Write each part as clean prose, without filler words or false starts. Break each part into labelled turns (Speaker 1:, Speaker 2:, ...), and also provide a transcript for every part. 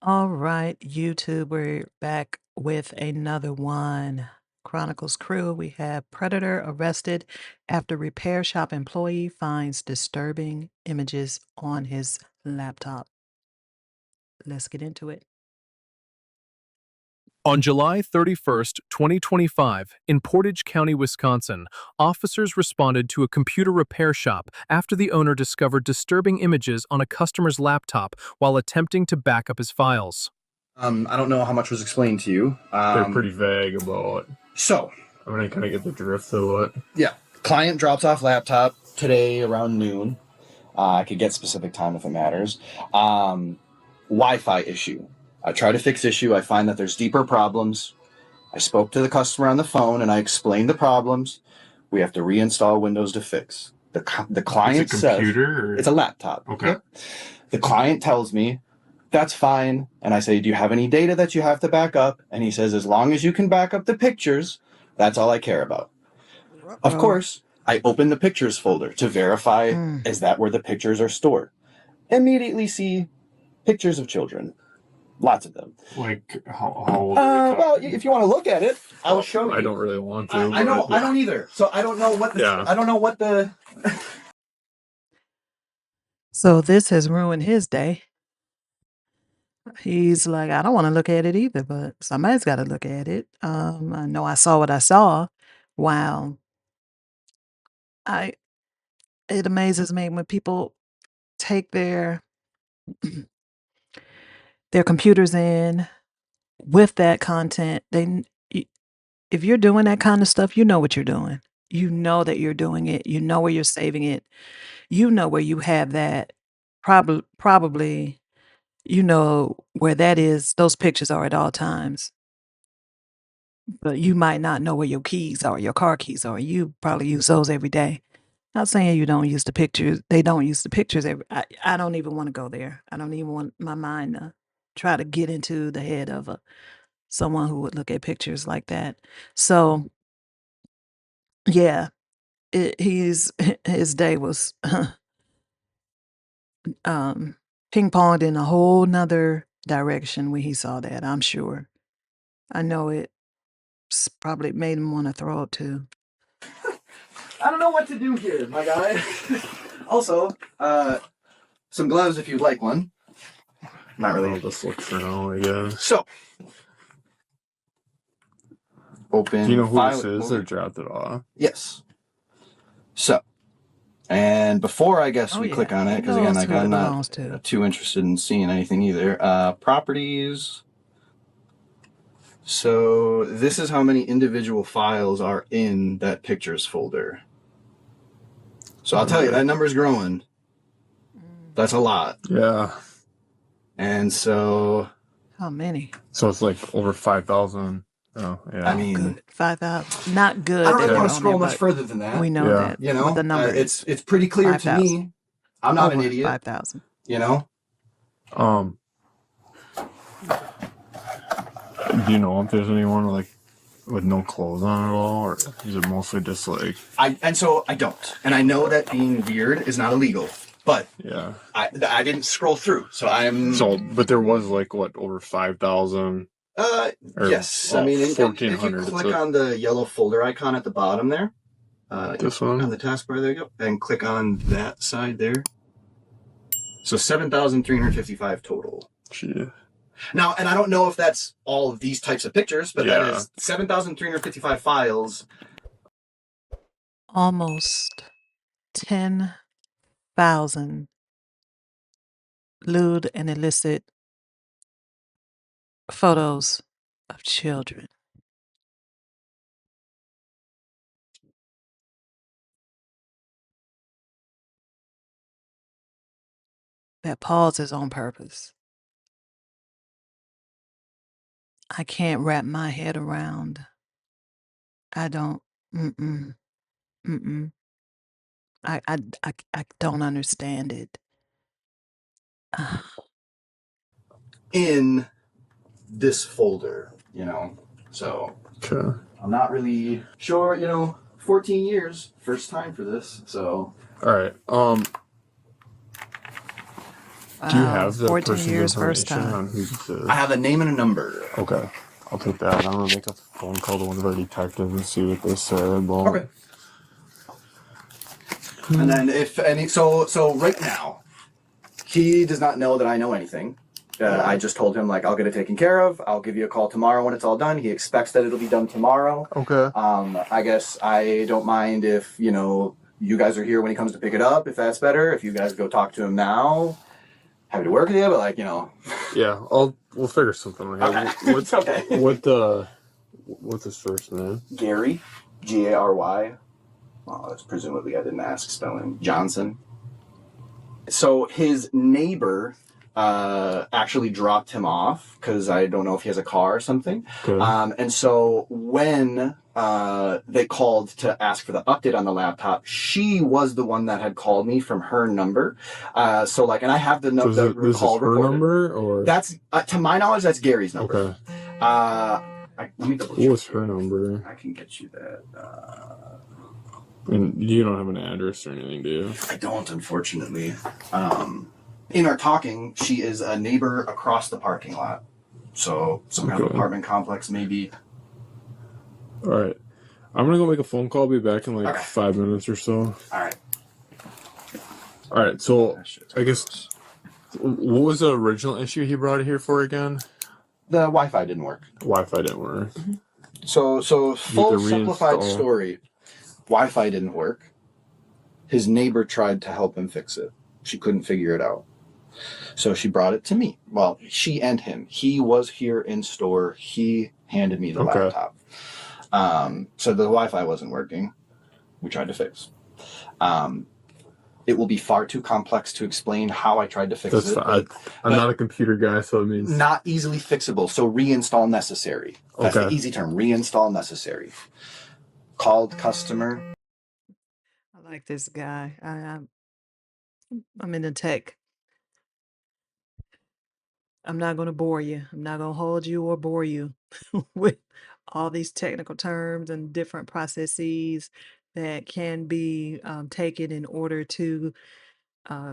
Speaker 1: All right, YouTube, we're back with another one. Chronicles crew, we have Predator arrested after repair shop employee finds disturbing images on his laptop. Let's get into it.
Speaker 2: On July 31st, 2025, in Portage County, Wisconsin, officers responded to a computer repair shop after the owner discovered disturbing images on a customer's laptop while attempting to back up his files.
Speaker 3: I don't know how much was explained to you.
Speaker 4: They're pretty vague about.
Speaker 3: So,
Speaker 4: I'm gonna kind of get the drift of it.
Speaker 3: yeah, client drops off laptop today around noon. I could get specific time if it matters. Wi-Fi issue. I try to fix issue. I find that there's deeper problems. I spoke to the customer on the phone and I explained the problems. We have to reinstall Windows to fix. The client
Speaker 4: It's a computer?
Speaker 3: it's a laptop.
Speaker 4: Okay.
Speaker 3: Yep. The client tells me, that's fine. And I say, do you have any data that you have to back up? And he says, as long as you can back up the pictures, that's all I care about. Of course, I open the pictures folder to verify, is that where the pictures are stored? Immediately see pictures of children. Lots of them.
Speaker 4: Like, how old are we
Speaker 3: well,
Speaker 4: talking?
Speaker 3: if you want to look at it, I will show you.
Speaker 4: I don't really want to.
Speaker 3: I know, I don't either. So I don't know what the,
Speaker 4: Yeah.
Speaker 3: I don't know what the...
Speaker 1: So this has ruined his day. He's like, I don't want to look at it either, but somebody's got to look at it. I know I saw what I saw. Wow. It amazes me when people take their computers in with that content. If you're doing that kind of stuff, you know what you're doing. You know that you're doing it. You know where you're saving it. You know where you have that. Probably, you know where that is. Those pictures are at all times. But you might not know where your keys are, your car keys are. You probably use those every day. Not saying you don't use the pictures. They don't use the pictures every. I don't even want to go there. I don't even want my mind to try to get into the head of someone who would look at pictures like that. So, yeah, his day was ping-ponged in a whole nother direction when he saw that, I'm sure. I know it probably made him wanna throw up too.
Speaker 3: I don't know what to do here, my guy. Also, some gloves if you'd like one. Not really.
Speaker 4: I'll just look for now, I guess.
Speaker 3: So, open.
Speaker 4: Do you know who
Speaker 3: file
Speaker 4: this is
Speaker 3: folder.
Speaker 4: or dropped it off?
Speaker 3: Yes. So, and before I guess
Speaker 1: Oh,
Speaker 3: we
Speaker 1: yeah.
Speaker 3: click on it,
Speaker 1: He
Speaker 3: because again,
Speaker 1: knows
Speaker 3: like
Speaker 1: who it
Speaker 3: I'm
Speaker 1: belongs
Speaker 3: not
Speaker 1: to.
Speaker 3: too interested in seeing anything either. Properties. So this is how many individual files are in that pictures folder. So I'll tell you, that number's growing. That's a lot.
Speaker 4: Yeah.
Speaker 3: And so,
Speaker 1: How many?
Speaker 4: So it's like over 5,000. Oh, yeah.
Speaker 3: I mean,
Speaker 1: Good. 5,000. Not good.
Speaker 3: I don't
Speaker 1: that
Speaker 3: really
Speaker 1: they're
Speaker 3: want to
Speaker 1: on
Speaker 3: scroll
Speaker 1: there,
Speaker 3: much
Speaker 1: but
Speaker 3: further than that.
Speaker 1: we know
Speaker 4: Yeah.
Speaker 1: that.
Speaker 3: You know,
Speaker 1: what the number is.
Speaker 3: it's pretty clear to
Speaker 1: 5,000.
Speaker 3: me. I'm not an
Speaker 1: Over
Speaker 3: idiot.
Speaker 1: 5,000.
Speaker 3: You know.
Speaker 4: Do you know if there's anyone like with no clothes on at all, or is it mostly just like?
Speaker 3: So I don't, and I know that being weird is not illegal, but
Speaker 4: Yeah.
Speaker 3: I didn't scroll through, so I'm.
Speaker 4: So, but there was like what, over 5,000?
Speaker 3: Yes. I mean, if you
Speaker 4: 1,400.
Speaker 3: click on the yellow folder icon at the bottom there,
Speaker 4: This one?
Speaker 3: on the taskbar, there you go, and click on that side there. So 7,355 total.
Speaker 4: Gee.
Speaker 3: Now, and I don't know if that's all of these types of pictures, but that
Speaker 4: Yeah.
Speaker 3: is 7,355 files.
Speaker 1: Almost 10,000 lewd and illicit photos of children. That pause is on purpose. I can't wrap my head around. I don't. Mm-mm. Mm-mm. I don't understand it.
Speaker 3: In this folder, you know. So
Speaker 4: Okay.
Speaker 3: I'm not really sure, 14 years, first time for this. So
Speaker 4: All right. Do you have the
Speaker 1: 14
Speaker 4: person's
Speaker 1: years, first
Speaker 4: information
Speaker 1: time.
Speaker 4: on who this is?
Speaker 3: I have a name and a number.
Speaker 4: Okay. I'll take that. I'm gonna make a phone call to one of our detectives and see what they say about.
Speaker 3: Okay. And then if any, so right now, he does not know that I know anything. I just told him like I'll get it taken care of. I'll give you a call tomorrow when it's all done. He expects that it'll be done tomorrow.
Speaker 4: Okay.
Speaker 3: I guess I don't mind if you guys are here when he comes to pick it up. If that's better, if you guys go talk to him now, happy to work with you. But
Speaker 4: Yeah, we'll figure something out.
Speaker 3: Okay. It's okay.
Speaker 4: What's his first name?
Speaker 3: Gary, Gary. Well, that's presumably I didn't ask spelling. Johnson. So his neighbor actually dropped him off because I don't know if he has a car or something.
Speaker 4: Okay.
Speaker 3: And so when they called to ask for the update on the laptop, she was the one that had called me from her number. And I have the number.
Speaker 4: So this is her number, or
Speaker 3: that's to my knowledge, that's Gary's number.
Speaker 4: Okay.
Speaker 3: Let me double check.
Speaker 4: What was her number?
Speaker 3: I can get you that.
Speaker 4: And you don't have an address or anything, do you?
Speaker 3: I don't, unfortunately. In our talking, she is a neighbor across the parking lot. So some kind of apartment complex, maybe.
Speaker 4: All right. I'm going to go make a phone call. I'll be back in 5 minutes or so.
Speaker 3: All
Speaker 4: right. So I guess, what was the original issue he brought it here for again?
Speaker 3: The Wi-Fi didn't work.
Speaker 4: Mm-hmm.
Speaker 3: So full simplified story. Wi-Fi didn't work. His neighbor tried to help him fix it. She couldn't figure it out. So she brought it to me. Well, she and him. He was here in store. He handed me the laptop. So the Wi-Fi wasn't working. We tried to fix. It will be far too complex to explain how I tried to fix it.
Speaker 4: I'm not a computer guy, so it means...
Speaker 3: Not easily fixable, so reinstall necessary. That's the easy term, reinstall necessary. Called customer.
Speaker 1: I like this guy. I'm into tech. I'm not going to bore you. I'm not going to hold you or bore you with all these technical terms and different processes that can be taken in order to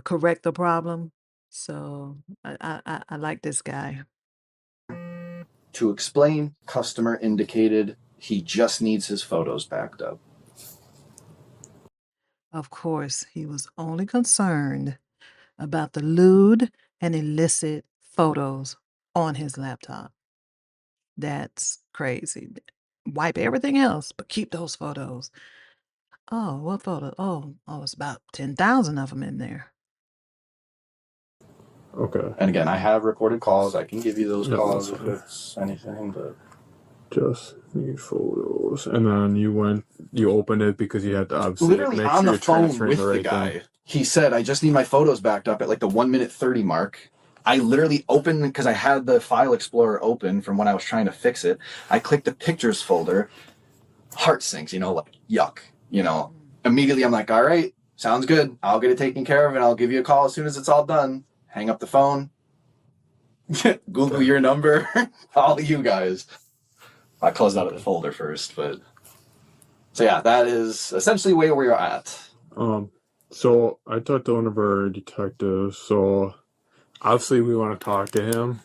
Speaker 1: correct the problem. So I like this guy.
Speaker 3: To explain, customer indicated he just needs his photos backed up.
Speaker 1: Of course, he was only concerned about the lewd and illicit photos on his laptop. That's crazy. Wipe everything else, but keep those photos. Oh, what photo? Oh, it's about 10,000 of them in there.
Speaker 4: Okay.
Speaker 3: And again, I have recorded calls. I can give you those calls if it's anything, but...
Speaker 4: Just need photos. And then you opened it because you had to obviously
Speaker 3: literally
Speaker 4: make
Speaker 3: on
Speaker 4: sure
Speaker 3: the
Speaker 4: you're
Speaker 3: phone
Speaker 4: transferring
Speaker 3: with
Speaker 4: the right
Speaker 3: the guy.
Speaker 4: thing.
Speaker 3: He said, I just need my photos backed up at like the 1 minute 30 mark. I literally opened, because I had the file explorer open from when I was trying to fix it. I clicked the pictures folder. Heart sinks, like yuck, Immediately I'm like, all right, sounds good. I'll get it taken care of and I'll give you a call as soon as it's all done. Hang up the phone. Google your number. All you guys. I closed out of the folder first, but... So yeah, that is essentially where we're at.
Speaker 4: So I talked to one of our detectives, so obviously we want to talk to him.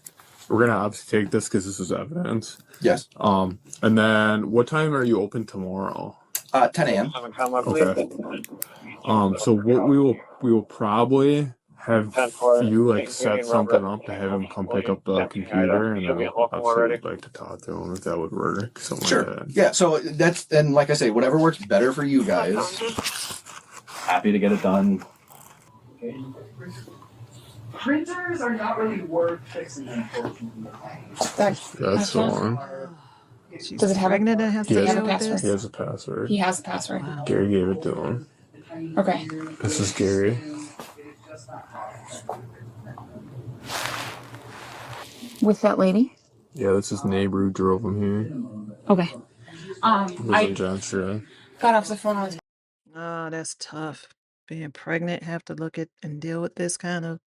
Speaker 4: We're going to obviously take this because this is evidence.
Speaker 3: Yes.
Speaker 4: And then what time are you open tomorrow?
Speaker 3: 10 a.m.
Speaker 4: Okay. So what we will probably have you set something up to have him come pick up the computer, and then obviously we'd like to talk to him if that would work.
Speaker 3: Sure.
Speaker 4: Like that.
Speaker 3: Yeah. So that's, and like I say, whatever works better for you guys. Happy to get it done.
Speaker 5: Printers are not really worth fixing, unfortunately.
Speaker 4: That's the one.
Speaker 1: Does it have pregnant and has to
Speaker 4: He
Speaker 1: deal with this?
Speaker 4: He has a password.
Speaker 5: He has a password.
Speaker 1: Wow.
Speaker 4: Gary gave it to him.
Speaker 5: Okay.
Speaker 4: This is Gary.
Speaker 5: With that lady?
Speaker 4: Yeah, that's his neighbor who drove him here.
Speaker 5: Okay. I
Speaker 4: John Sure.
Speaker 5: got off the phone. I was
Speaker 1: Oh, that's tough. Being pregnant, have to look at and deal with this kind of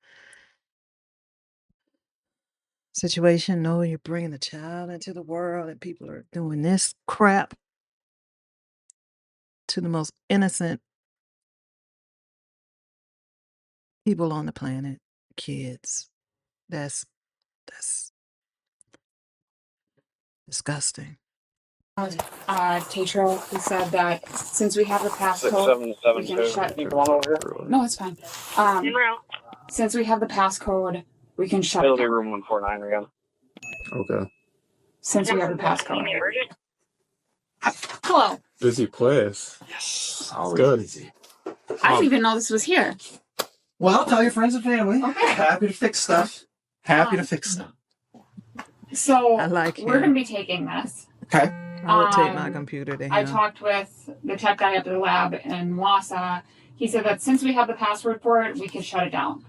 Speaker 1: situation. No, you're bringing the child into the world and people are doing this crap to the most innocent people on the planet. kids. That's disgusting.
Speaker 6: Teacher, who said that since we have the passcode, we can shut. No, it's fine. Since we have the passcode, we can shut. It'll be room 149 again.
Speaker 4: Okay.
Speaker 6: Since we have the passcode. Hello.
Speaker 4: Busy place.
Speaker 3: Yes.
Speaker 4: Always good.
Speaker 3: Busy.
Speaker 6: I didn't even know this was here.
Speaker 3: Well, tell your friends and family.
Speaker 6: Okay.
Speaker 3: Happy to fix stuff. Happy to fix stuff.
Speaker 6: So
Speaker 1: I like
Speaker 6: we're
Speaker 1: him.
Speaker 6: going to be taking this.
Speaker 3: Okay.
Speaker 1: I would take my computer to him.
Speaker 6: I talked with the tech guy at the lab in Wausau. He said that since we have the password for it, we can shut it down.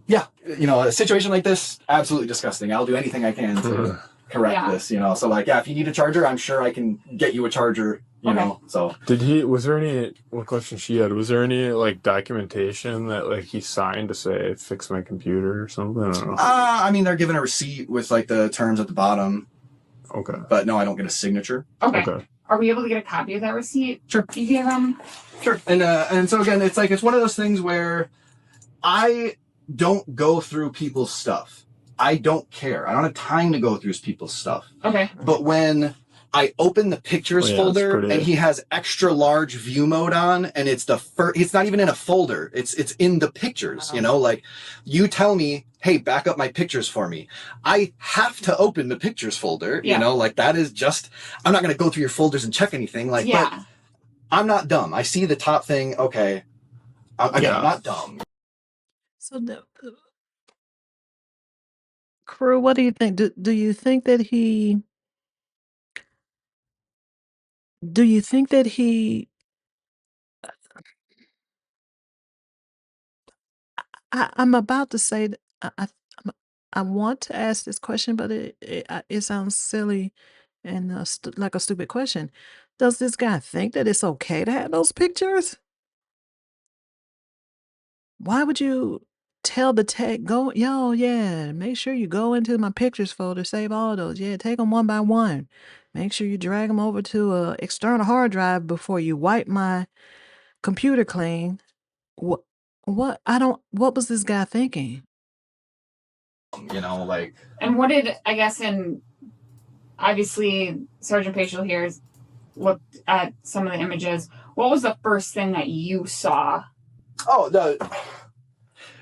Speaker 3: Yeah. You know, a situation like this, absolutely disgusting. I'll do anything I can to correct this, you know. So, like, yeah, if you need a charger, I'm sure I can get you a charger, you know. So,
Speaker 4: was there any, what question she had, was there any, like, documentation that, like, he signed to say, fix my computer or something? I don't know.
Speaker 3: I mean, they're given a receipt with, like, the terms at the bottom.
Speaker 4: Okay.
Speaker 3: But no, I don't get a signature.
Speaker 6: Okay. Are we able to get a copy of that receipt?
Speaker 3: Sure.
Speaker 6: You gave them?
Speaker 3: Sure. And so again, it's like, it's one of those things where I don't go through people's stuff. I don't care. I don't have time to go through people's stuff.
Speaker 6: Okay.
Speaker 3: But when I open the pictures folder and he has extra large view mode on, and it's the first, it's not even in a folder. It's in the pictures, you know, like you tell me, hey, back up my pictures for me. I have to open the pictures folder, you know, like that is just, I'm not going to go through your folders and check anything like, but I'm not dumb. I see the top thing. Okay. I'm not dumb.
Speaker 1: So crew, what do you think? Do you think that he I'm about to say that I want to ask this question, but it sounds silly and like a stupid question. Does this guy think that it's okay to have those pictures? Why would you tell the tech, make sure you go into my pictures folder, save all those. Yeah, take them one by one. Make sure you drag them over to a external hard drive before you wipe my computer clean. What what was this guy thinking?
Speaker 3: You know, like.
Speaker 6: And what did, I guess, obviously Sergeant Paschal here has looked at some of the images. What was the first thing that you saw?
Speaker 3: Oh,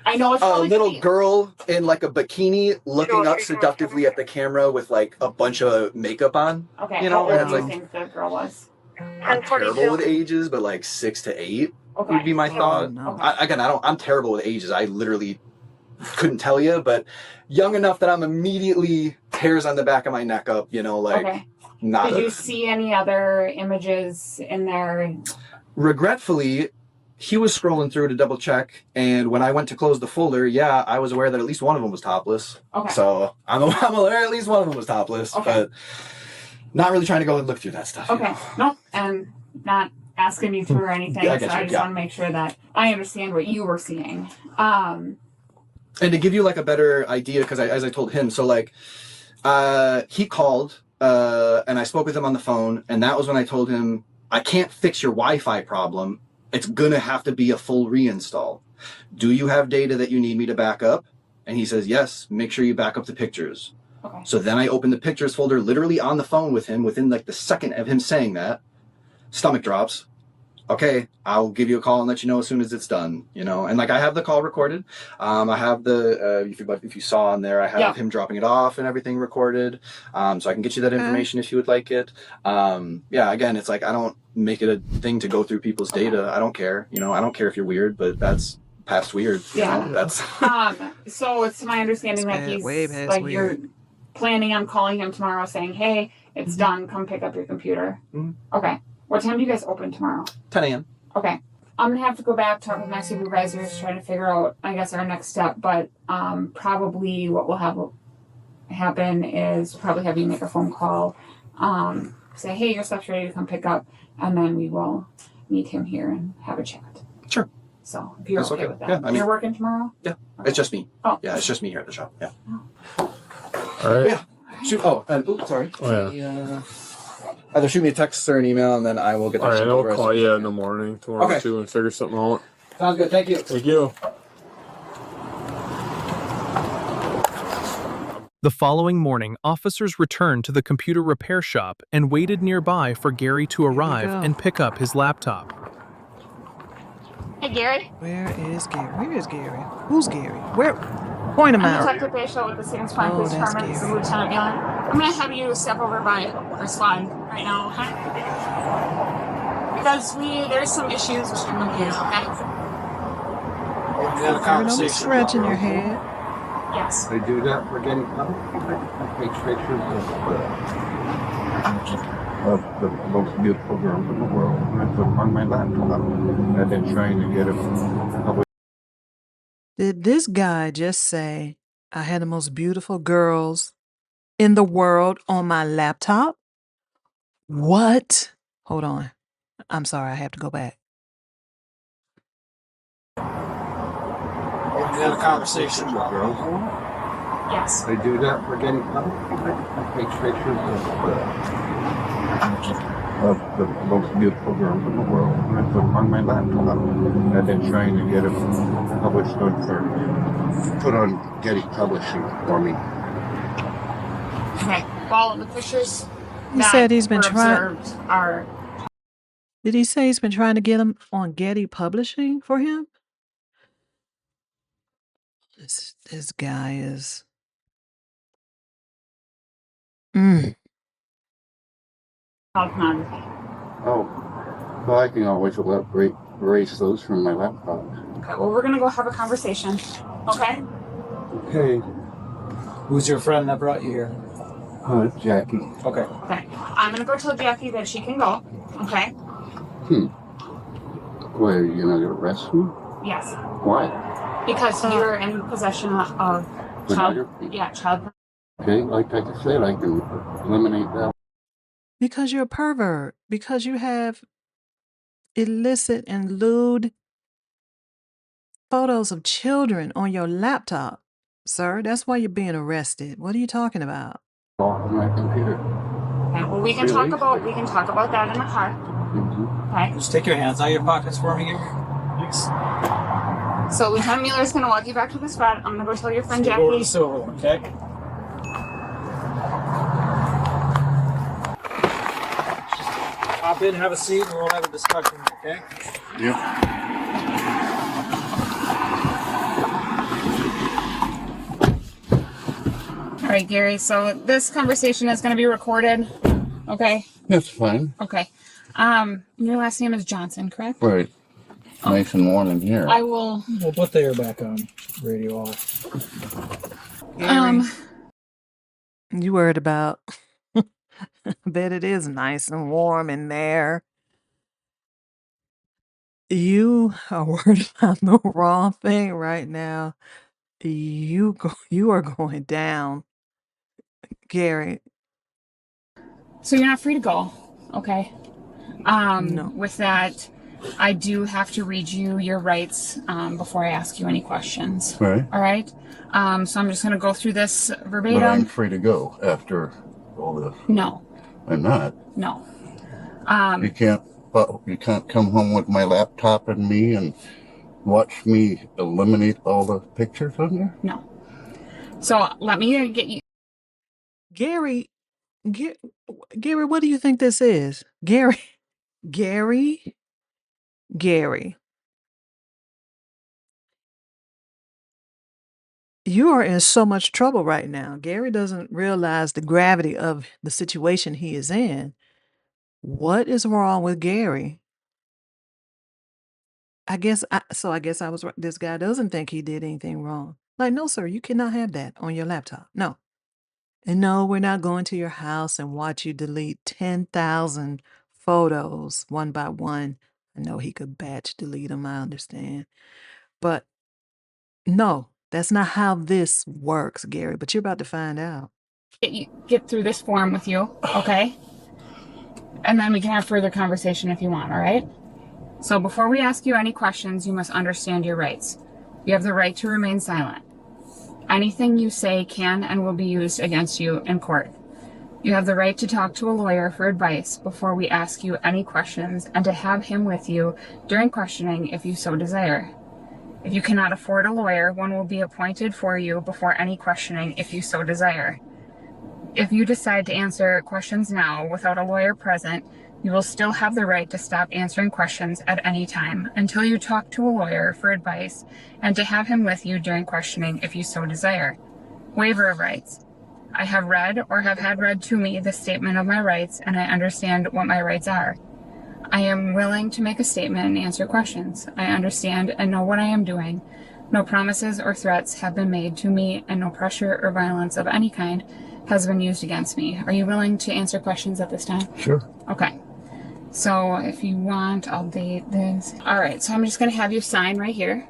Speaker 6: I know it's
Speaker 3: a little girl in like a bikini looking up seductively at the camera with like a bunch of makeup on.
Speaker 6: Okay,
Speaker 3: you know,
Speaker 6: how old do you
Speaker 3: like,
Speaker 6: think the girl was?
Speaker 3: I'm terrible with ages, but like 6 to 8 would be my thought.
Speaker 1: No.
Speaker 3: I'm terrible with ages. I literally couldn't tell you, but young enough that I'm immediately hairs on the back of my neck up, you know, like not.
Speaker 6: Did you see any other images in there?
Speaker 3: Regretfully, he was scrolling through to double check, and when I went to close the folder, I was aware that at least one of them was topless. Okay. So I'm aware at least one of them was topless, but not really trying to go and look through that stuff.
Speaker 6: Okay.
Speaker 3: You know?
Speaker 6: No, and not asking you to or anything. I just want to make sure that I understand what you were seeing.
Speaker 3: And to give you like a better idea, because as I told him, so like he called and I spoke with him on the phone, and that was when I told him, I can't fix your Wi-Fi problem. It's gonna have to be a full reinstall. Do you have data that you need me to back up? And he says, yes, make sure you back up the pictures. Okay. So then I opened the pictures folder literally on the phone with him within like the second of him saying that. Stomach drops. Okay, I'll give you a call and let you know as soon as it's done, you know. And like I have the call recorded. I have the if you saw on there, I have him dropping it off and everything recorded. So I can get you that information if you would like it. Again, it's like I don't make it a thing to go through people's data. I don't care, you know. I don't care if you're weird, but that's past weird. You know? That's
Speaker 6: so it's my understanding that he's like you're planning on calling him tomorrow saying, hey, it's done, come pick up your computer. Okay. What time do you guys open tomorrow?
Speaker 3: 10 a.m.
Speaker 6: Okay. I'm going to have to go back, talk with my supervisors, try to figure out, I guess, our next step. But probably what will happen is probably have you make a phone call, say, hey, your stuff's ready to come pick up. And then we will meet him here and have a chat.
Speaker 3: Sure.
Speaker 6: So if you're okay with that.
Speaker 3: Yeah, I mean,
Speaker 6: you're working tomorrow?
Speaker 3: Yeah.
Speaker 6: Okay.
Speaker 3: It's just me.
Speaker 6: Oh.
Speaker 3: Yeah, it's just me here at the shop. Yeah.
Speaker 4: All right.
Speaker 3: Yeah. Shoot. Oh, and sorry.
Speaker 4: Oh, yeah.
Speaker 3: Either shoot me a text or an email, and then I will get that.
Speaker 4: All right, I'll call you in the morning tomorrow too and figure something out.
Speaker 3: Sounds good. Thank you.
Speaker 4: Thank you.
Speaker 2: The following morning, officers returned to the computer repair shop and waited nearby for Gary to arrive
Speaker 1: go.
Speaker 2: and pick up his laptop.
Speaker 6: Hey, Gary.
Speaker 1: Where is Gary? Where is Gary? Who's Gary? Where? Point him
Speaker 6: I'm
Speaker 1: out.
Speaker 6: Detective Bishop with the Stevens Point
Speaker 1: Oh,
Speaker 6: Police
Speaker 1: that's
Speaker 6: Department. This is
Speaker 1: Gary.
Speaker 6: Lieutenant Mueller. I'm going to have you step over by our squad right now, okay? Because there's some issues between the kids, okay?
Speaker 5: Have a
Speaker 1: Don't be
Speaker 5: conversation.
Speaker 1: scratching your head.
Speaker 6: Yes.
Speaker 7: They do that for getting take pictures of the most beautiful girls in the world, and I put them on my laptop. I've been trying to get them published.
Speaker 1: Did this guy just say, I had the most beautiful girls in the world on my laptop? What? Hold on. I'm sorry, I have to go back.
Speaker 5: Have a conversation.
Speaker 7: The girls,
Speaker 6: Yes.
Speaker 7: they do that for getting take pictures of the most beautiful girls in the world, and I put them on my laptop. I've been trying to get them published put on Getty Publishing for me.
Speaker 6: Okay. Well, the pictures
Speaker 1: He
Speaker 6: that
Speaker 1: said he's been
Speaker 6: were
Speaker 1: trying.
Speaker 6: observed are
Speaker 1: Did he say he's been trying to get them on Getty Publishing for him? This guy is.
Speaker 6: child pornography.
Speaker 7: Oh, well, I can always erase those from my laptop.
Speaker 6: Okay. Well, we're going to go have a conversation, okay?
Speaker 7: Okay.
Speaker 5: Who's your friend that brought you here?
Speaker 7: Jackie.
Speaker 5: Okay.
Speaker 6: Okay. I'm going to go tell Jackie that she can go, okay?
Speaker 7: Why, are you gonna arrest me?
Speaker 6: Yes.
Speaker 7: Why?
Speaker 6: Because you're in possession of child.
Speaker 7: Pornography?
Speaker 6: Yeah, child.
Speaker 7: Okay, like I said, I can eliminate that.
Speaker 1: Because you're a pervert. Because you have illicit and lewd photos of children on your laptop, sir. That's why you're being arrested. What are you talking about?
Speaker 7: Off my computer.
Speaker 6: Okay. Well, we can
Speaker 7: Really?
Speaker 6: talk about that in the car. Okay.
Speaker 5: Just take your hands out of your pockets for me, Gary. Please.
Speaker 6: So Lieutenant Mueller is going to walk you back to the spot. I'm going to go tell your friend
Speaker 5: Go to the
Speaker 6: Jackie.
Speaker 5: silver one, okay? Hop in, have a seat, and we'll have a discussion, okay?
Speaker 7: Yep.
Speaker 6: All right, Gary. So this conversation is going to be recorded. Okay.
Speaker 7: That's fine.
Speaker 6: Okay. Your last name is Johnson, correct?
Speaker 7: Right. Nice and warm in here.
Speaker 6: I will.
Speaker 5: We'll put the air back on. Radio off.
Speaker 1: Gary, you worried about. I bet it is nice and warm in there. You are worried about the wrong thing right now. You are going down, Gary.
Speaker 6: So you're not free to go. Okay.
Speaker 1: No.
Speaker 6: With that, I do have to read you your rights before I ask you any questions.
Speaker 7: Right.
Speaker 6: All right. So I'm just going to go through this
Speaker 7: But I'm
Speaker 6: verbatim.
Speaker 7: free to go after all this.
Speaker 6: No.
Speaker 7: I'm not.
Speaker 6: No.
Speaker 7: You can't come home with my laptop and me and watch me eliminate all the pictures on there?
Speaker 6: No. So let me get you.
Speaker 1: Gary, Gary, what do you think this is? Gary. You are in so much trouble right now. Gary doesn't realize the gravity of the situation he is in. What is wrong with Gary? I guess I was right. This guy doesn't think he did anything wrong. Like, no, sir, you cannot have that on your laptop. No. And no, we're not going to your house and watch you delete 10,000 photos one by one. I know he could batch delete them, I understand. But no, that's not how this works, Gary. But you're about to find out.
Speaker 6: Get through this form with you, okay? And then we can have further conversation if you want, all right? So before we ask you any questions, you must understand your rights. You have the right to remain silent. Anything you say can and will be used against you in court. You have the right to talk to a lawyer for advice before we ask you any questions and to have him with you during questioning if you so desire. If you cannot afford a lawyer, one will be appointed for you before any questioning if you so desire. If you decide to answer questions now without a lawyer present, you will still have the right to stop answering questions at any time until you talk to a lawyer for advice and to have him with you during questioning if you so desire. Waiver of rights. I have read or have had read to me the statement of my rights, and I understand what my rights are. I am willing to make a statement and answer questions. I understand and know what I am doing. No promises or threats have been made to me, and no pressure or violence of any kind has been used against me. Are you willing to answer questions at this time?
Speaker 7: Sure.
Speaker 6: Okay. So if you want, I'll date this. All right, so I'm just going to have you sign right here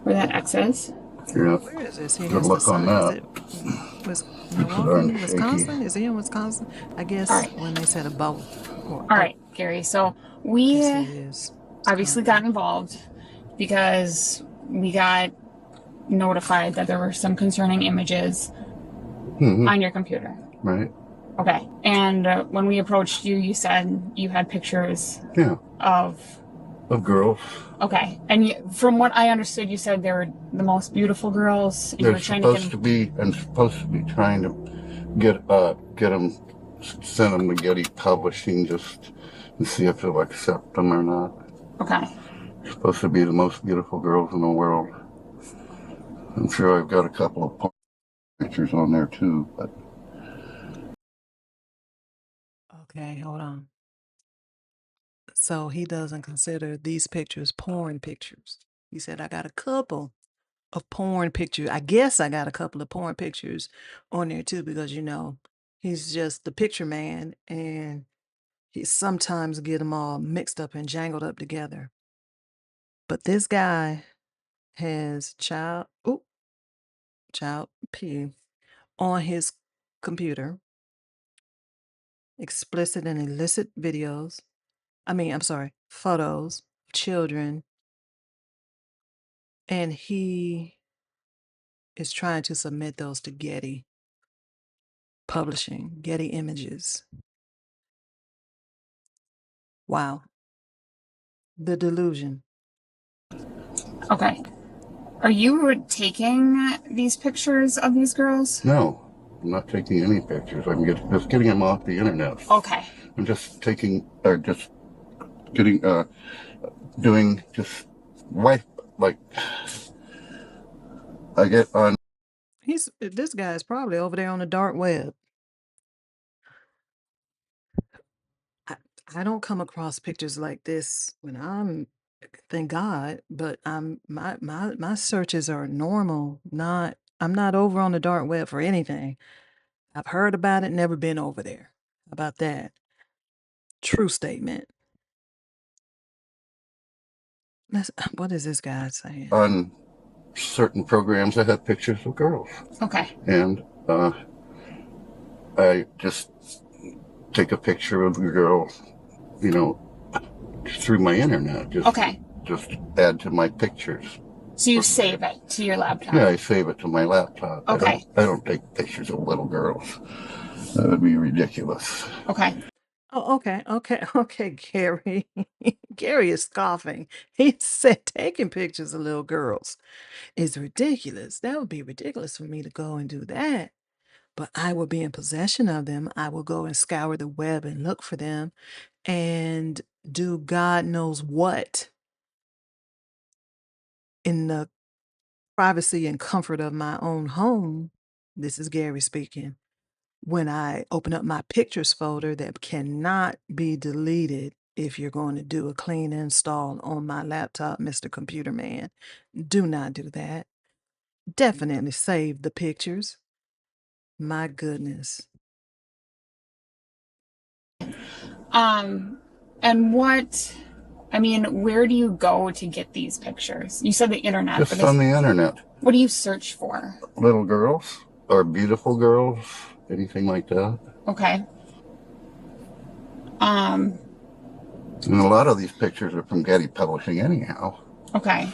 Speaker 6: where that X is.
Speaker 7: Yeah.
Speaker 1: Where is this? He
Speaker 7: Good
Speaker 1: has
Speaker 7: luck
Speaker 1: to
Speaker 7: on
Speaker 1: sign.
Speaker 7: that.
Speaker 1: Was
Speaker 7: darn
Speaker 1: Milwaukee,
Speaker 7: shaky.
Speaker 1: Wisconsin? Is he in Wisconsin? I guess
Speaker 6: All right.
Speaker 1: when they said a boat.
Speaker 6: All right, Gary. So we
Speaker 1: Yes, he is.
Speaker 6: obviously got involved because we got notified that there were some concerning images on your computer.
Speaker 7: Right.
Speaker 6: Okay. And when we approached you, you said you had pictures
Speaker 7: Yeah.
Speaker 6: of
Speaker 7: girls.
Speaker 6: Okay. And from what I understood, you said they were the most beautiful girls. And you
Speaker 7: They're
Speaker 6: were trying
Speaker 7: supposed to be, and supposed to be trying to get them, send them to Getty Publishing just and see if they'll accept them or not.
Speaker 6: Okay.
Speaker 7: They're supposed to be the most beautiful girls in the world. I'm sure I've got a couple of pictures on there too, but.
Speaker 1: Okay, hold on. So he doesn't consider these pictures porn pictures. He said, I got a couple of porn pictures. I guess I got a couple of porn pictures on there too, because, you know, he's just the picture man and he sometimes get them all mixed up and jangled up together. But this guy has child P on his computer, explicit and illicit videos. Photos, children, and he is trying to submit those to Getty Publishing, Getty Images. Wow. The delusion.
Speaker 6: Okay. Are you taking these pictures of these girls?
Speaker 7: No, I'm not taking any pictures. I'm just getting them off the internet.
Speaker 6: Okay.
Speaker 7: I'm just taking, or just getting, doing just wife, like, I get on.
Speaker 1: This guy is probably over there on the dark web. I don't come across pictures like this when thank God, but my searches are normal. I'm not over on the dark web for anything. I've heard about it, never been over there. How about that? True statement. What is this guy saying?
Speaker 7: On certain programs, I have pictures of girls.
Speaker 6: Okay.
Speaker 7: And I just take a picture of a girl, you know, through my internet. Just add to my pictures.
Speaker 6: So you save it to your laptop?
Speaker 7: Yeah, I save it to my laptop.
Speaker 6: Okay.
Speaker 7: I don't take pictures of little girls. That would be ridiculous.
Speaker 6: Okay.
Speaker 1: Oh, okay, Gary. Gary is scoffing. He said taking pictures of little girls is ridiculous. That would be ridiculous for me to go and do that. But I will be in possession of them. I will go and scour the web and look for them and do God knows what in the privacy and comfort of my own home. This is Gary speaking. When I open up my pictures folder that cannot be deleted if you're going to do a clean install on my laptop, Mr. Computer Man, do not do that. Definitely save the pictures. My goodness.
Speaker 6: And where do you go to get these pictures? You said the internet.
Speaker 7: Just on the internet.
Speaker 6: What do you search for?
Speaker 7: Little girls or beautiful girls, anything like that.
Speaker 6: Okay.
Speaker 7: And a lot of these pictures are from Getty Publishing anyhow.
Speaker 6: Okay.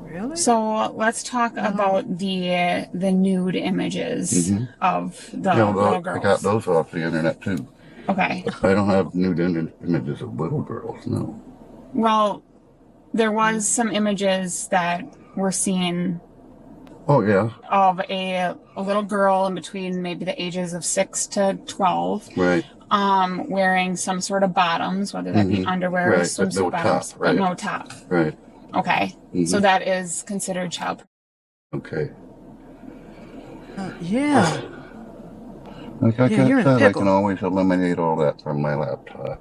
Speaker 1: Really?
Speaker 6: So let's talk about the nude images of the little girls.
Speaker 7: I got those off the internet too.
Speaker 6: Okay.
Speaker 7: I don't have nude images of little girls, no.
Speaker 6: Well, there was some images that were seen
Speaker 7: Oh, yeah,
Speaker 6: of a little girl in between maybe the ages of 6 to 12,
Speaker 7: right.
Speaker 6: wearing some sort of bottoms, whether that be underwear or
Speaker 7: Right, but no
Speaker 6: swimsuit bottoms,
Speaker 7: top,
Speaker 6: but
Speaker 7: right.
Speaker 6: no top.
Speaker 7: Right.
Speaker 6: Okay. So that is considered child.
Speaker 7: Okay.
Speaker 1: Yeah.
Speaker 7: Like I
Speaker 1: Yeah, you're in a
Speaker 7: said, I can
Speaker 1: pickle.
Speaker 7: always eliminate all that from my laptop.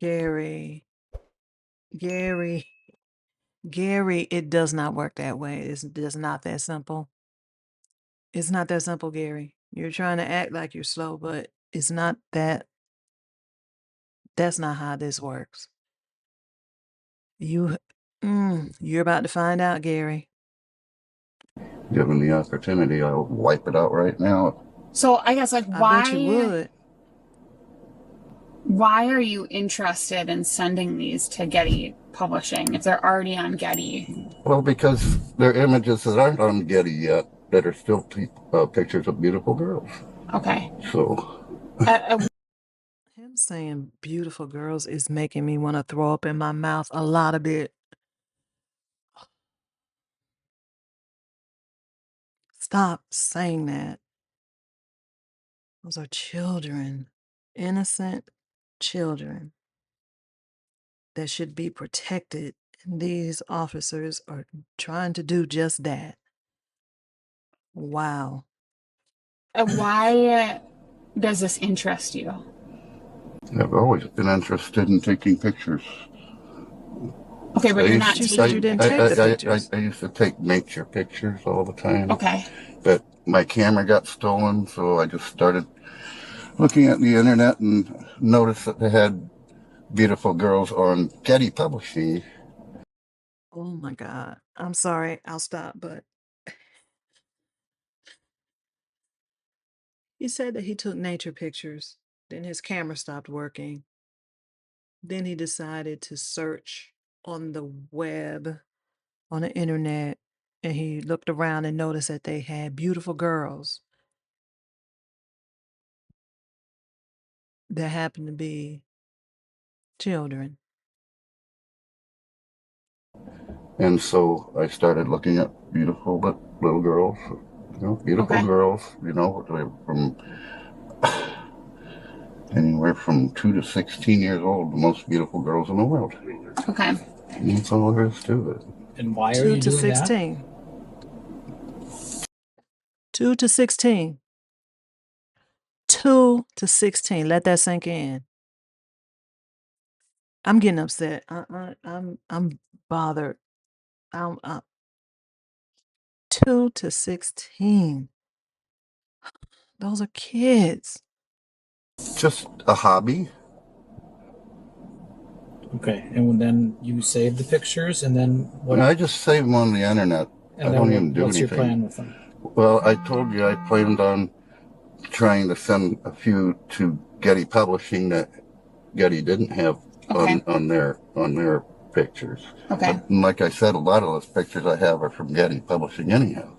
Speaker 1: Gary. Gary. Gary, it does not work that way. It's just not that simple. It's not that simple, Gary. You're trying to act like you're slow, but it's not that. That's not how this works. You're about to find out, Gary.
Speaker 7: Given the opportunity, I'll wipe it out right now.
Speaker 6: So I guess like
Speaker 1: I bet you would.
Speaker 6: why are you interested in sending these to Getty Publishing if they're already on Getty?
Speaker 7: Well, because they're images that aren't on Getty yet that are still pictures of beautiful girls.
Speaker 6: Okay.
Speaker 7: So,
Speaker 1: Him saying beautiful girls is making me want to throw up in my mouth a lot of it. Stop saying that. Those are children, innocent children that should be protected. And these officers are trying to do just that. Wow.
Speaker 6: Why does this interest you?
Speaker 7: I've always been interested in taking pictures.
Speaker 6: Okay, but you're not
Speaker 1: You said you didn't take the pictures.
Speaker 7: I used to take nature pictures all the time.
Speaker 6: Okay.
Speaker 7: But my camera got stolen, so I just started looking at the internet and noticed that they had beautiful girls on Getty Publishing.
Speaker 1: Oh my God. I'm sorry. I'll stop, but he said that he took nature pictures. Then his camera stopped working. Then he decided to search on the web, on the internet, and he looked around and noticed that they had beautiful girls that happened to be children.
Speaker 7: And so I started looking at beautiful little girls, beautiful girls, from anywhere from 2 to 16 years old, the most beautiful girls in the world.
Speaker 6: Okay.
Speaker 7: And that's all there is to it.
Speaker 5: And why are
Speaker 1: 2
Speaker 5: you
Speaker 1: to
Speaker 5: doing
Speaker 1: 16. 2 to 16. 2 to 16. Let that sink in. I'm getting upset. I'm bothered. 2 to 16. Those are kids.
Speaker 7: Just a hobby.
Speaker 5: that? Okay, and then you save the pictures, and then what?
Speaker 7: I just save them on the internet.
Speaker 5: And
Speaker 7: I
Speaker 5: then
Speaker 7: don't even do
Speaker 5: what's
Speaker 7: anything.
Speaker 5: your plan with them?
Speaker 7: Well, I told you I planned on trying to send a few to Getty Publishing that Getty didn't have on their pictures.
Speaker 6: Okay.
Speaker 7: But like I said, a lot of those pictures I have are from Getty Publishing anyhow.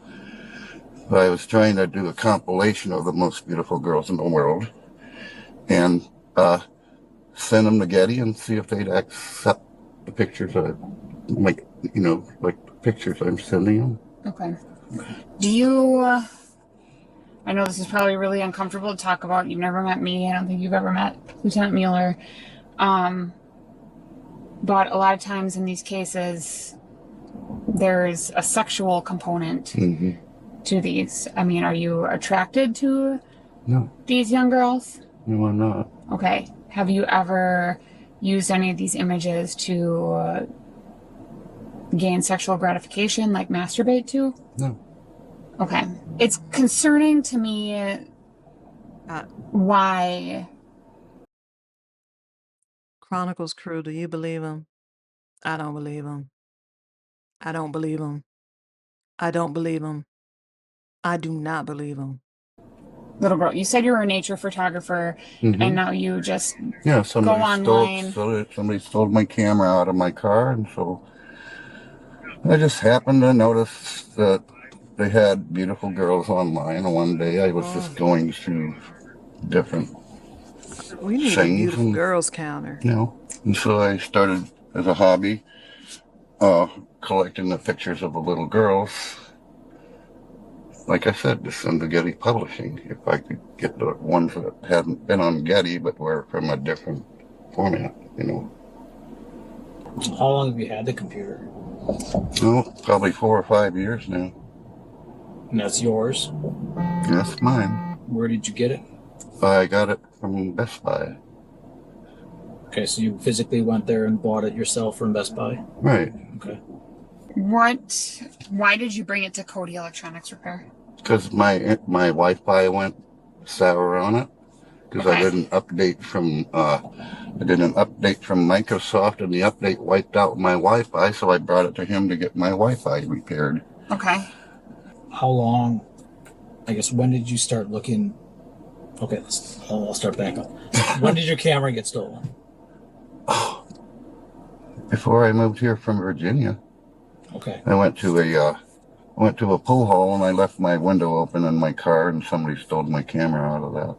Speaker 7: But I was trying to do a compilation of the most beautiful girls in the world and send them to Getty and see if they'd accept the pictures like the pictures I'm sending them.
Speaker 6: Okay. Do you, I know this is probably really uncomfortable to talk about. You've never met me. I don't think you've ever met Lieutenant Mueller. But a lot of times in these cases, there's a sexual component to these. I mean, are you attracted to these young girls?
Speaker 7: No, I'm not.
Speaker 6: Okay. Have you ever used any of these images to gain sexual gratification, like masturbate to?
Speaker 7: No.
Speaker 6: Okay. It's concerning to me why.
Speaker 1: Chronicles crew, do you believe him? I don't believe him. I don't believe him. I don't believe him. I do not believe him.
Speaker 6: Little girl, you said you were a nature photographer, and now you just
Speaker 7: somebody
Speaker 6: go online.
Speaker 7: Somebody stole my camera out of my car, and so I just happened to notice that they had beautiful girls online. And one day I was just going through different
Speaker 1: We need a
Speaker 7: sings
Speaker 1: beautiful
Speaker 7: and,
Speaker 1: girls counter.
Speaker 7: you know. And so I started as a hobby, collecting the pictures of the little girls. Like I said, to send to Getty Publishing. If I could get the ones that hadn't been on Getty but were from a different format, you know.
Speaker 5: How long have you had the computer?
Speaker 7: Oh, probably 4 or 5 years now.
Speaker 5: And that's yours?
Speaker 7: That's mine.
Speaker 5: Where did you get it?
Speaker 7: I got it from Best Buy.
Speaker 5: Okay, so you physically went there and bought it yourself from Best Buy?
Speaker 7: Right.
Speaker 5: Okay.
Speaker 6: Why did you bring it to Cody Electronics Repair?
Speaker 7: Because my Wi-Fi went sour on it. Because
Speaker 6: Okay.
Speaker 7: I did an update from Microsoft, and the update wiped out my Wi-Fi. So I brought it to him to get my Wi-Fi repaired.
Speaker 6: Okay.
Speaker 5: How long, I guess, when did you start looking? Okay, I'll start back up. When did your camera get stolen?
Speaker 7: Before I moved here from Virginia,
Speaker 5: Okay.
Speaker 7: I went to a pool hall and I left my window open in my car, and somebody stole my camera out of that.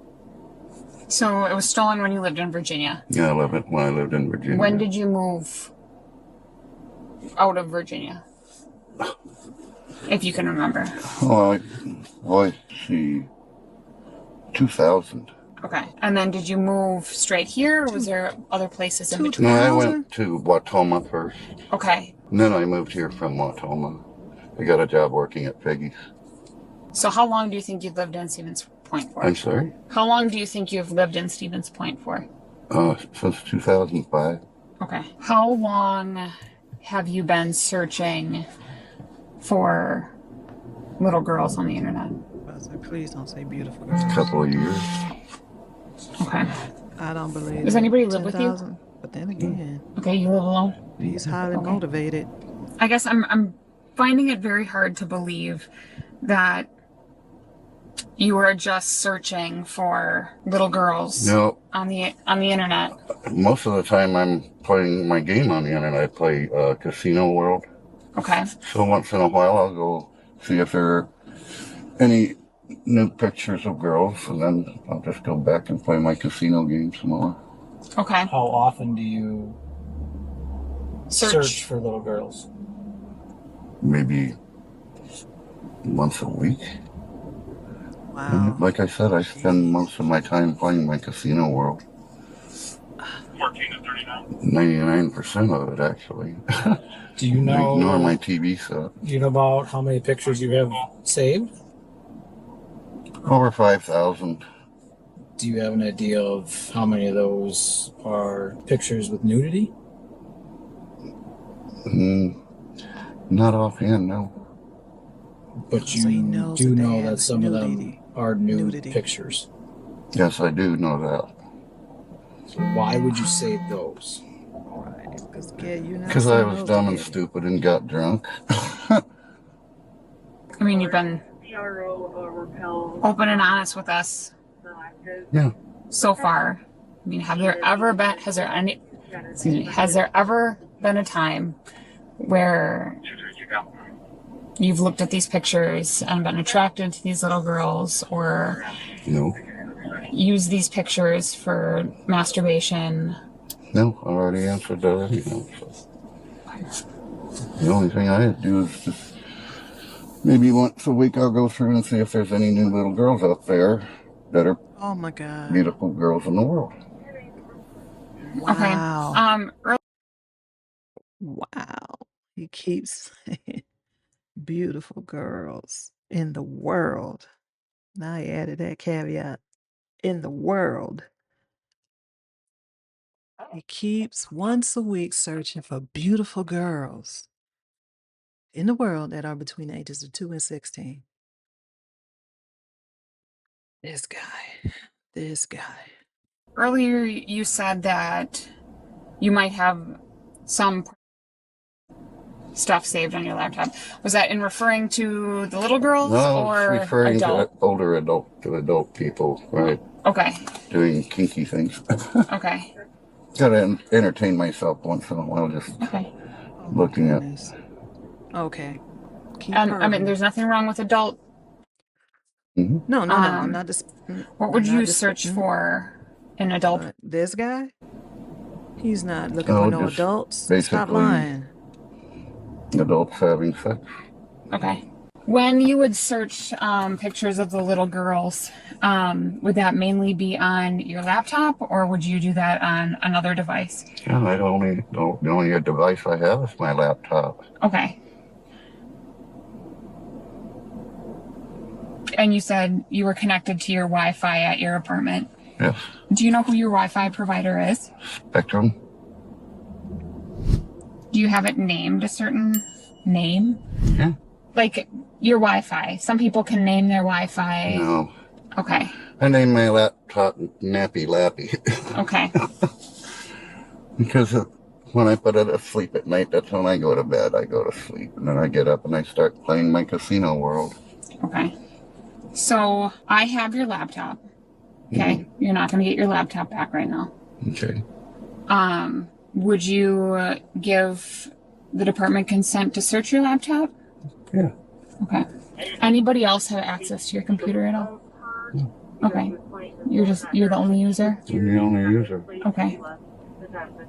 Speaker 6: So it was stolen when you lived in Virginia.
Speaker 7: Yeah, when I lived in Virginia.
Speaker 6: When did you move out of Virginia? If you can remember.
Speaker 7: Oh, see, 2000.
Speaker 6: Okay. And then did you move straight here, or was there other places in between?
Speaker 7: No, I went to Watoma first.
Speaker 6: Okay.
Speaker 7: And then I moved here from Watoma. I got a job working at Peggy's.
Speaker 6: So how long do you think you've lived in Stevens Point for?
Speaker 7: I'm sorry?
Speaker 6: How long do you think you've lived in Stevens Point for?
Speaker 7: Since 2005.
Speaker 6: Okay. How long have you been searching for little girls on the internet?
Speaker 1: Please don't say beautiful
Speaker 7: A
Speaker 1: girls.
Speaker 7: couple of years.
Speaker 6: Okay.
Speaker 1: I don't believe
Speaker 6: Does
Speaker 1: it.
Speaker 6: anybody live with you?
Speaker 1: 10,000. But then again,
Speaker 6: Okay, you live alone?
Speaker 1: he's highly motivated.
Speaker 6: I guess I'm finding it very hard to believe that you are just searching for little girls
Speaker 7: No,
Speaker 6: on the internet.
Speaker 7: most of the time I'm playing my game on the internet. I play Casino World.
Speaker 6: Okay.
Speaker 7: So once in a while I'll go see if there are any new pictures of girls, and then I'll just go back and play my casino game some more.
Speaker 6: Okay.
Speaker 5: How often do you search for little girls?
Speaker 7: Maybe once a week.
Speaker 1: Wow.
Speaker 7: Like I said, I spend most of my time playing my Casino World. 99% of it, actually.
Speaker 5: Do you know?
Speaker 7: Ignore my TV set.
Speaker 5: Do you know about how many pictures you have saved?
Speaker 7: Over 5,000.
Speaker 5: Do you have an idea of how many of those are pictures with nudity?
Speaker 7: Not offhand, no.
Speaker 5: But
Speaker 1: So he
Speaker 5: you
Speaker 1: knows
Speaker 5: do
Speaker 1: that they
Speaker 5: know
Speaker 1: have
Speaker 5: that some of them
Speaker 1: nudity.
Speaker 5: are nude
Speaker 1: Nudity.
Speaker 5: pictures.
Speaker 7: Yes, I do know that.
Speaker 5: Why would you save those?
Speaker 1: Right. Because, yeah, you're not
Speaker 7: Because I
Speaker 1: saying
Speaker 7: was
Speaker 1: those
Speaker 7: dumb and
Speaker 1: together.
Speaker 7: stupid and got drunk.
Speaker 6: I mean, you've been open and honest with us.
Speaker 7: Yeah.
Speaker 6: So far. I mean, has there ever been a time where you've looked at these pictures and been attracted to these little girls, or
Speaker 7: No.
Speaker 6: used these pictures for masturbation?
Speaker 7: No, I already answered that anyhow. So. The only thing I do is just maybe once a week I'll go through and see if there's any new little girls out there that are
Speaker 1: Oh my God.
Speaker 7: beautiful girls in the world.
Speaker 1: Wow.
Speaker 6: Okay.
Speaker 1: Wow. He keeps saying beautiful girls in the world. Now he added that caveat. In the world. He keeps once a week searching for beautiful girls in the world that are between the ages of 2 and 16. This guy. This guy.
Speaker 6: Earlier, you said that you might have some stuff saved on your laptop. Was that in referring to the little girls
Speaker 7: No,
Speaker 6: or
Speaker 7: it's referring
Speaker 6: adult?
Speaker 7: to adult people, right?
Speaker 6: Okay.
Speaker 7: Doing kinky things.
Speaker 6: Okay.
Speaker 7: Gotta entertain myself once in a while, just
Speaker 6: Okay.
Speaker 1: Oh my
Speaker 7: looking at.
Speaker 1: goodness. Okay. Keep
Speaker 6: And I mean,
Speaker 1: perving.
Speaker 6: there's nothing wrong with adult.
Speaker 7: Mhm.
Speaker 1: No,
Speaker 6: Um,
Speaker 1: not this.
Speaker 6: What would
Speaker 1: not
Speaker 6: you
Speaker 1: this-
Speaker 6: search for an adult.
Speaker 1: But this guy, he's not looking
Speaker 7: Oh,
Speaker 1: for no
Speaker 7: just
Speaker 1: adults. Stop
Speaker 7: basically-
Speaker 1: lying.
Speaker 7: Adults having sex.
Speaker 6: Okay. When you would search pictures of the little girls, would that mainly be on your laptop, or would you do that on another device?
Speaker 7: Yeah, the only device I have is my laptop.
Speaker 6: Okay. And you said you were connected to your Wi-Fi at your apartment.
Speaker 7: Yes.
Speaker 6: Do you know who your Wi-Fi provider is?
Speaker 7: Spectrum.
Speaker 6: Do you have it named a certain name?
Speaker 7: Yeah.
Speaker 6: Like your Wi-Fi. Some people can name their Wi-Fi.
Speaker 7: No.
Speaker 6: Okay.
Speaker 7: I named my laptop Nappy Lappy.
Speaker 6: Okay.
Speaker 7: Because when I put it to sleep at night, that's when I go to bed. I go to sleep. And then I get up and I start playing my casino world.
Speaker 6: Okay. So I have your laptop. Okay. You're not going to get your laptop back right now.
Speaker 7: Okay.
Speaker 6: Would you give the department consent to search your laptop?
Speaker 7: Yeah.
Speaker 6: Okay. Anybody else have access to your computer at all? Okay. You're the only user?
Speaker 7: I'm the only user.
Speaker 6: Okay.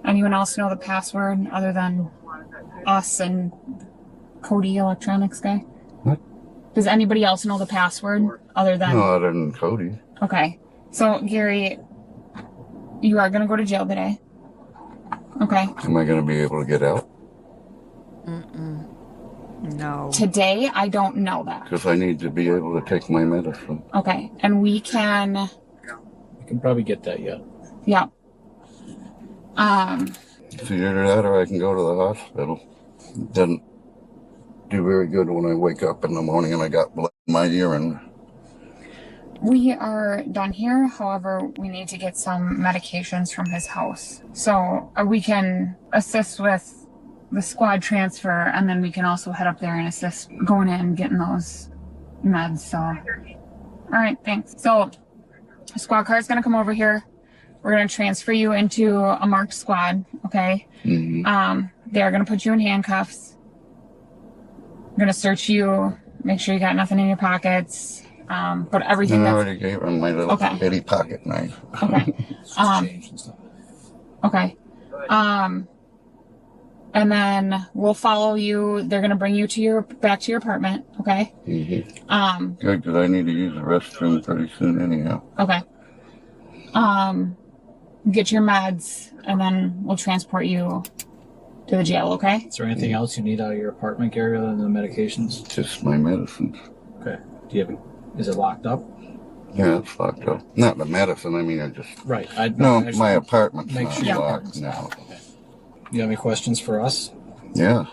Speaker 6: Anyone else know the password other than us and Cody Electronics guy?
Speaker 7: What?
Speaker 6: Does anybody else know the password other than...
Speaker 7: No, other than Cody.
Speaker 6: Okay. So, Gary, you are going to go to jail today. Okay.
Speaker 7: Am I going to be able to get out?
Speaker 1: No.
Speaker 6: Today, I don't know that.
Speaker 7: Because I need to be able to take my medicine.
Speaker 6: Okay. And we can...
Speaker 5: You can probably get that yet.
Speaker 6: Yeah.
Speaker 7: It's either that or I can go to the hospital. It doesn't do very good when I wake up in the morning and I got blood in my urine.
Speaker 6: We are done here. However, we need to get some medications from his house. So we can assist with the squad transfer, and then we can also head up there and assist going in and getting those meds. So, all right, thanks. So, a squad car is going to come over here. We're going to transfer you into a marked squad, okay? They're going to put you in handcuffs. We're going to search you, make sure you got nothing in your pockets. But everything
Speaker 7: And I
Speaker 6: that's...
Speaker 7: already gave her my little
Speaker 6: Okay.
Speaker 7: bitty pocket knife.
Speaker 6: Okay.
Speaker 5: Change and stuff.
Speaker 6: Okay. And then we'll follow you. They're gonna bring you to back to your apartment. Okay.
Speaker 7: Good, because I need to use the restroom pretty soon anyhow.
Speaker 6: Okay. Get your meds, and then we'll transport you to the jail. Okay.
Speaker 5: Is there anything else you need out of your apartment, Gary, other than the medications?
Speaker 7: Just my medicines.
Speaker 5: Okay. Do you have? Is it locked up?
Speaker 7: Yeah, it's locked up. Not the medicine, I mean, I just...
Speaker 5: Right.
Speaker 7: No, my apartment's
Speaker 5: make
Speaker 7: not
Speaker 5: sure
Speaker 6: your
Speaker 7: locked
Speaker 5: apartment's
Speaker 7: now.
Speaker 5: You have any questions for us?
Speaker 7: Yeah.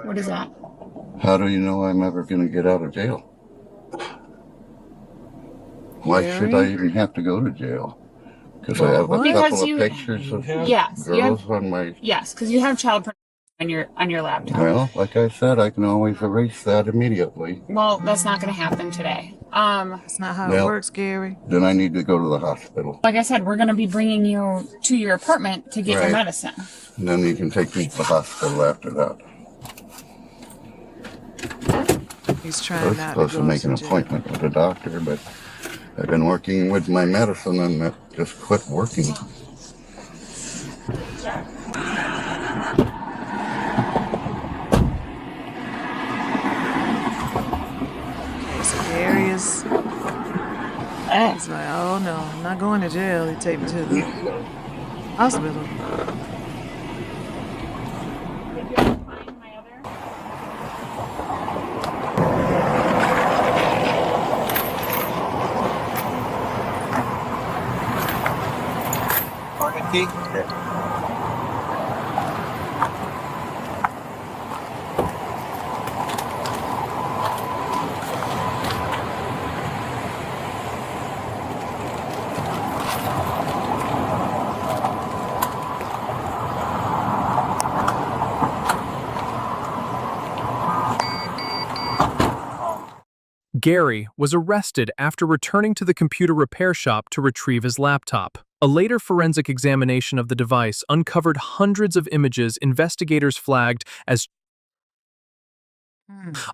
Speaker 6: What is that?
Speaker 7: How do you know I'm ever going to get out of jail? Why should I even have to go to jail? Because I have a
Speaker 6: Because
Speaker 7: couple
Speaker 6: you-
Speaker 7: of pictures of
Speaker 6: Yes. You have,
Speaker 7: girls on my...
Speaker 6: yes, because you have child pornography on your laptop.
Speaker 7: Well, like I said, I can always erase that immediately.
Speaker 6: Well, that's not gonna happen today.
Speaker 1: That's not how it
Speaker 7: Well-
Speaker 1: works, Gary.
Speaker 7: Then I need to go to the hospital.
Speaker 6: Like I said, we're gonna be bringing you to your apartment to get your
Speaker 7: Right.
Speaker 6: medicine.
Speaker 7: And then you can take me to the hospital after that.
Speaker 1: He's
Speaker 7: I
Speaker 1: trying
Speaker 7: was
Speaker 1: not
Speaker 7: supposed
Speaker 1: to
Speaker 7: to
Speaker 1: go
Speaker 7: make
Speaker 1: to
Speaker 7: an
Speaker 1: jail.
Speaker 7: appointment with a doctor, but I've been working with my medicine and it just quit working.
Speaker 1: Okay, so Gary is... He's like, oh no, I'm not going to jail. He take me to the hospital.
Speaker 2: Gary was arrested after returning to the computer repair shop to retrieve his laptop. A later forensic examination of the device uncovered hundreds of images investigators flagged as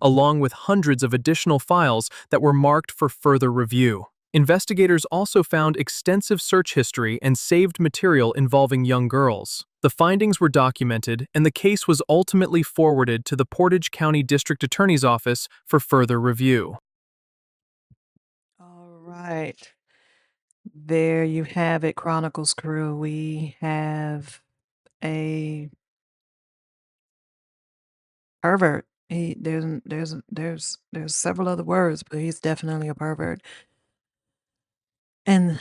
Speaker 2: along with hundreds of additional files that were marked for further review. Investigators also found extensive search history and saved material involving young girls. The findings were documented, and the case was ultimately forwarded to the Portage County District Attorney's Office for further review.
Speaker 1: All right. There you have it, Chronicles crew. We have a pervert. There's several other words, but he's definitely a pervert. And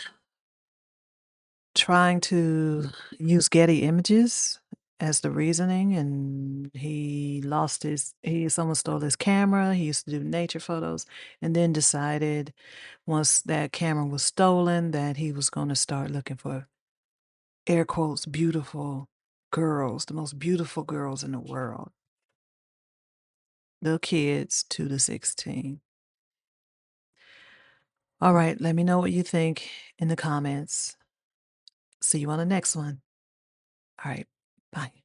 Speaker 1: trying to use Getty Images as the reasoning, and someone stole his camera. He used to do nature photos, and then decided once that camera was stolen that he was going to start looking for, air quotes, beautiful girls, the most beautiful girls in the world. Little kids 2 to 16. All right, let me know what you think in the comments. See you on the next one. All right, bye.